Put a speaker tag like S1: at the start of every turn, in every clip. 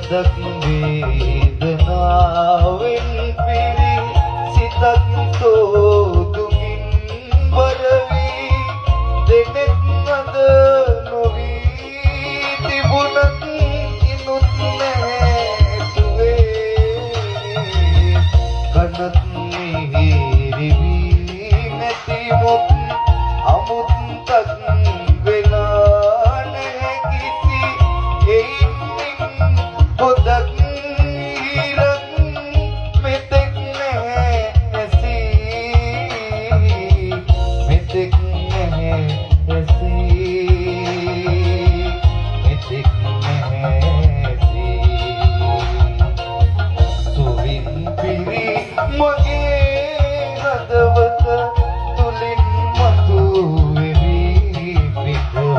S1: සදක් වේදනාවෙන් පිරි සිතක් තෝදුකින් බරවී දෙනෙත් අද නොවී තිබුණත් ඉනුත් නැහැ සුවේ කනත් මිහිරි වී නැතිමුත් අමුත්තක් වෙලා නැහැ කිසි එයින් පොදක් ඉරක් මෙතෙක් නැහැ ඇසී මෙතෙක් නැහැ ඇසී මෙතෙක් නැහැ ඇසී සුවින් පිරි මගේ හදවත තුලින් මතුවෙවි විකවන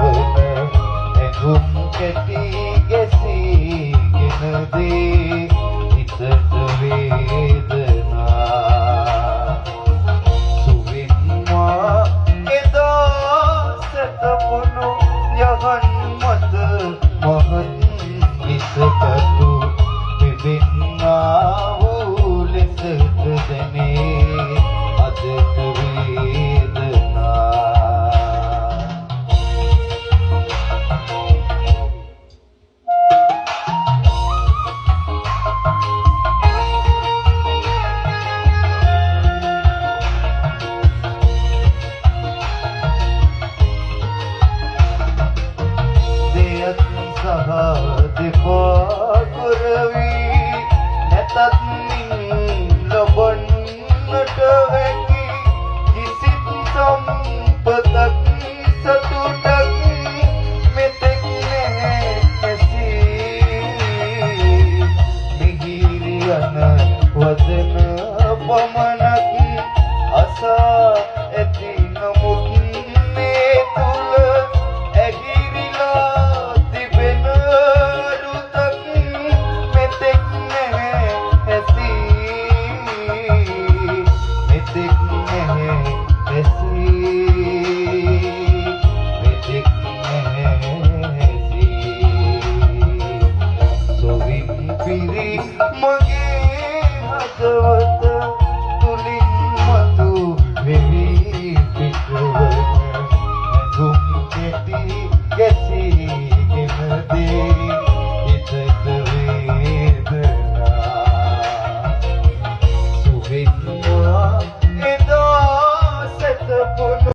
S1: ඇඟුම් කැටි ගැසීගෙන දේ හිතට වේදනා සුවින්මා එදා සැතපුණු යහන් මත මහත් විසකටු පිබෙන්නා වූ ලෙසට දැනේ අදට වේදනා දෙයක් සහ දෙපා කරවි නැතත්